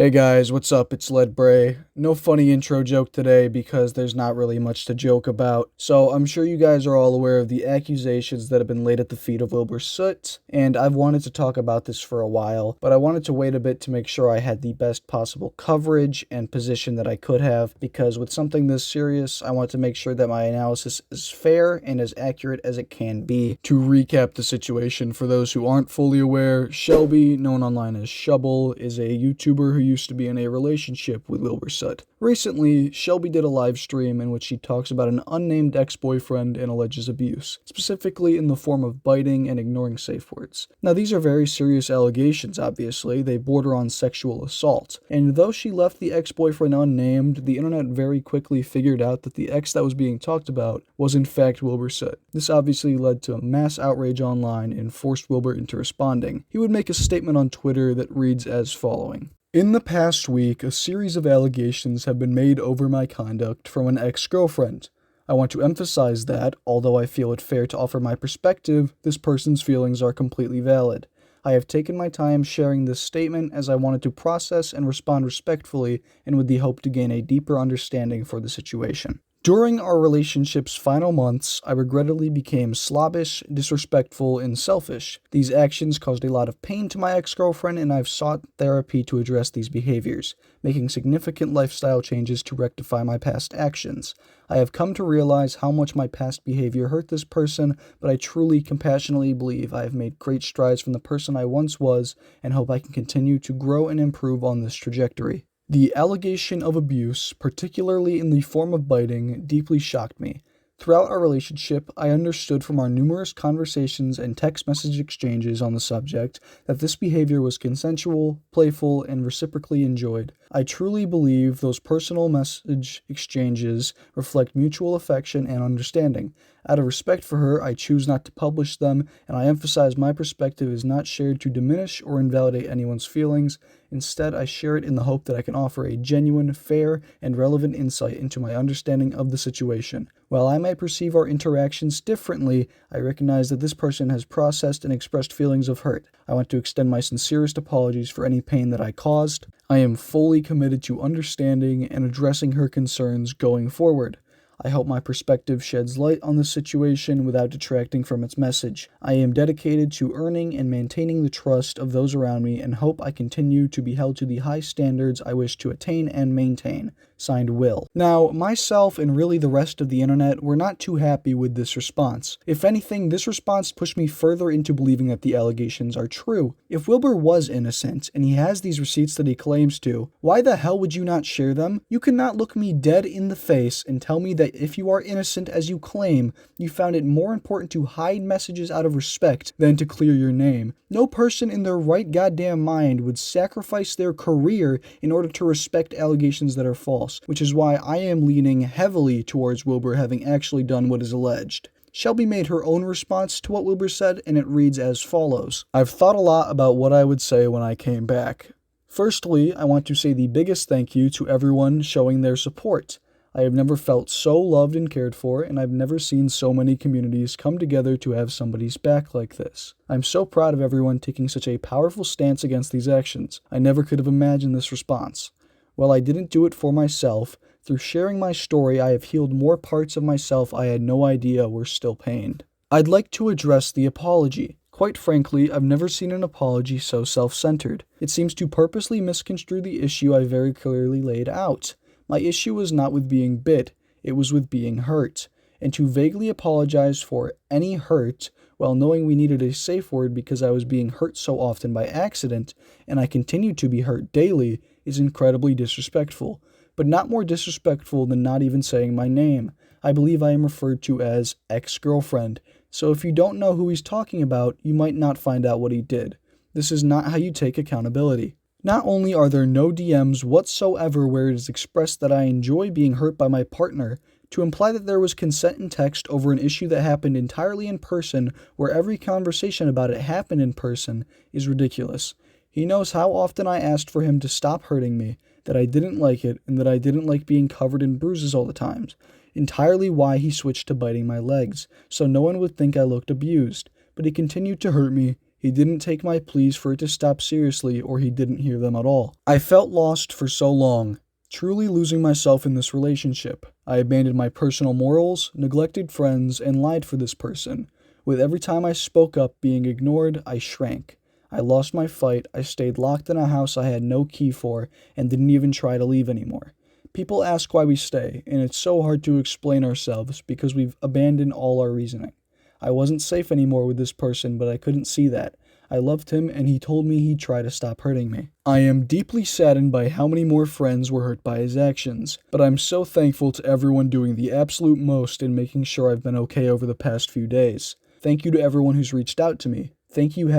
Hey guys, what's up? It's Led Bray. No funny intro joke today because there's not really much to joke about. So I'm sure you guys are all aware of the accusations that have been laid at the feet of Wilbur Soot, and I've wanted to talk about this for a while, but I wanted to wait a bit to make sure I had the best possible coverage and position that I could have, because with something this serious, I want to make sure that my analysis is fair and as accurate as it can be. To recap the situation for those who aren't fully aware, Shelby, known online as Shubble, is a YouTuber who used to be in a relationship with Wilbur Soot. Recently, Shelby did a live stream in which she talks about an unnamed ex-boyfriend and alleges abuse, specifically in the form of biting and ignoring safe words. Now, these are very serious allegations, obviously. They border on sexual assault. And though she left the ex-boyfriend unnamed, the internet very quickly figured out that the ex that was being talked about was in fact Wilbur Soot. This obviously led to mass outrage online and forced Wilbur into responding. He would make a statement on Twitter that reads as following. In the past week, a series of allegations have been made over my conduct from an ex-girlfriend. I want to emphasize that, although I feel it fair to offer my perspective, this person's feelings are completely valid. I have taken my time sharing this statement as I wanted to process and respond respectfully and with the hope to gain a deeper understanding for the situation. During our relationship's final months, I regrettably became slobbish, disrespectful, and selfish. These actions caused a lot of pain to my ex-girlfriend, and I've sought therapy to address these behaviors, making significant lifestyle changes to rectify my past actions. I have come to realize how much my past behavior hurt this person, but I truly, compassionately believe I have made great strides from the person I once was, and hope I can continue to grow and improve on this trajectory. The allegation of abuse, particularly in the form of biting, deeply shocked me. Throughout our relationship, I understood from our numerous conversations and text message exchanges on the subject that this behavior was consensual, playful, and reciprocally enjoyed. I truly believe those personal message exchanges reflect mutual affection and understanding. Out of respect for her, I choose not to publish them, and I emphasize my perspective is not shared to diminish or invalidate anyone's feelings. Instead, I share it in the hope that I can offer a genuine, fair, and relevant insight into my understanding of the situation. While I may perceive our interactions differently, I recognize that this person has processed and expressed feelings of hurt. I want to extend my sincerest apologies for any pain that I caused. I am fully committed to understanding and addressing her concerns going forward. I hope my perspective sheds light on the situation without detracting from its message. I am dedicated to earning and maintaining the trust of those around me and hope I continue to be held to the high standards I wish to attain and maintain. Signed, Will. Now, myself and really the rest of the internet were not too happy with this response. If anything, this response pushed me further into believing that the allegations are true. If Wilbur was innocent, and he has these receipts that he claims to, why the hell would you not share them? You cannot look me dead in the face and tell me that if you are innocent as you claim, you found it more important to hide messages out of respect than to clear your name. No person in their right goddamn mind would sacrifice their career in order to respect allegations that are false, which is why I am leaning heavily towards Wilbur having actually done what is alleged. Shelby made her own response to what Wilbur said, and it reads as follows. I've thought a lot about what I would say when I came back. Firstly, I want to say the biggest thank you to everyone showing their support. I have never felt so loved and cared for, and I've never seen so many communities come together to have somebody's back like this. I'm so proud of everyone taking such a powerful stance against these actions. I never could have imagined this response. While I didn't do it for myself, through sharing my story, I have healed more parts of myself I had no idea were still pained. I'd like to address the apology. Quite frankly, I've never seen an apology so self-centered. It seems to purposely misconstrue the issue I very clearly laid out. My issue was not with being bit, it was with being hurt. And to vaguely apologize for any hurt, while knowing we needed a safe word because I was being hurt so often by accident, and I continue to be hurt daily, is incredibly disrespectful. But not more disrespectful than not even saying my name. I believe I am referred to as ex-girlfriend, so if you don't know who he's talking about, you might not find out what he did. This is not how you take accountability. Not only are there no DMs whatsoever where it is expressed that I enjoy being hurt by my partner, to imply that there was consent in text over an issue that happened entirely in person, where every conversation about it happened in person, is ridiculous. He knows how often I asked for him to stop hurting me, that I didn't like it, and that I didn't like being covered in bruises all the time. Entirely why he switched to biting my legs, so no one would think I looked abused. But he continued to hurt me, He didn't take my pleas for it to stop seriously, or he didn't hear them at all. I felt lost for so long, truly losing myself in this relationship. I abandoned my personal morals, neglected friends, and lied for this person. With every time I spoke up being ignored, I shrank. I lost my fight, I stayed locked in a house I had no key for, and didn't even try to leave anymore. People ask why we stay, and it's so hard to explain ourselves because we've abandoned all our reasoning. I wasn't safe anymore with this person, but I couldn't see that. I loved him, and he told me he'd try to stop hurting me. I am deeply saddened by how many more friends were hurt by his actions, but I'm so thankful to everyone doing the absolute most in making sure I've been okay over the past few days. Thank you to everyone who's reached out to me. Thank you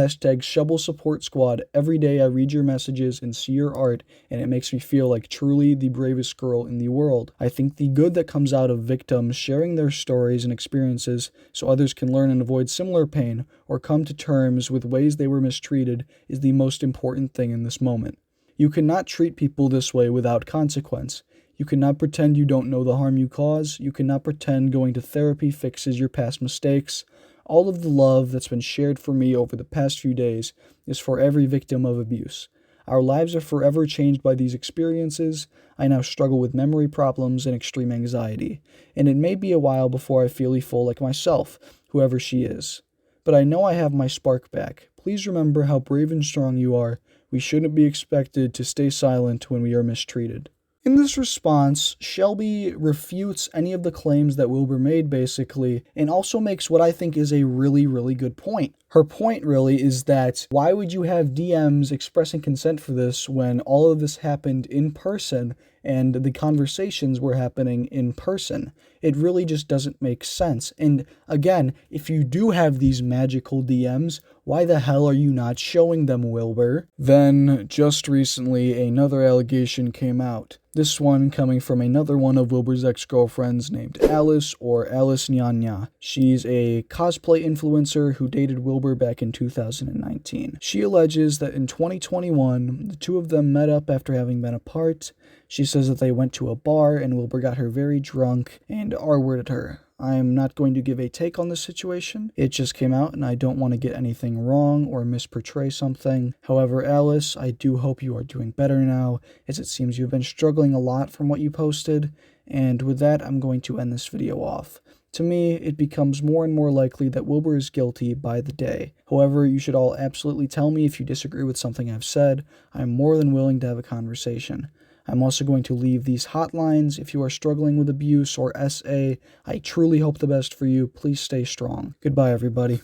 #Shovel Support Squad. Every day I read your messages and see your art, and it makes me feel like truly the bravest girl in the world. I think the good that comes out of victims sharing their stories and experiences so others can learn and avoid similar pain or come to terms with ways they were mistreated is the most important thing in this moment. You cannot treat people this way without consequence. You cannot pretend you don't know the harm you cause. You cannot pretend going to therapy fixes your past mistakes. All of the love that's been shared for me over the past few days is for every victim of abuse. Our lives are forever changed by these experiences. I now struggle with memory problems and extreme anxiety, and it may be a while before I feel full like myself, whoever she is. But I know I have my spark back. Please remember how brave and strong you are. We shouldn't be expected to stay silent when we are mistreated. In this response, Shelby refutes any of the claims that Wilbur made, basically, and also makes what I think is a really, really good point. Her point really is that why would you have DMs expressing consent for this when all of this happened in person and the conversations were happening in person? It really just doesn't make sense. And again, if you do have these magical DMs, why the hell are you not showing them, Wilbur? Then, just recently, another allegation came out. This one coming from another one of Wilbur's ex-girlfriends named Alice, or Alice Nyanya. She's a cosplay influencer who dated Wilbur back in 2019. She alleges that in 2021, the two of them met up after having been apart. She says that they went to a bar and Wilbur got her very drunk and R-worded her. I'm not going to give a take on this situation. It just came out and I don't want to get anything wrong or misportray something. However, Alice, I do hope you are doing better now, as it seems you've been struggling a lot from what you posted. And with that, I'm going to end this video off. To me, it becomes more and more likely that Wilbur is guilty by the day. However, you should all absolutely tell me if you disagree with something I've said. I'm more than willing to have a conversation. I'm also going to leave these hotlines if you are struggling with abuse or SA. I truly hope the best for you. Please stay strong. Goodbye, everybody.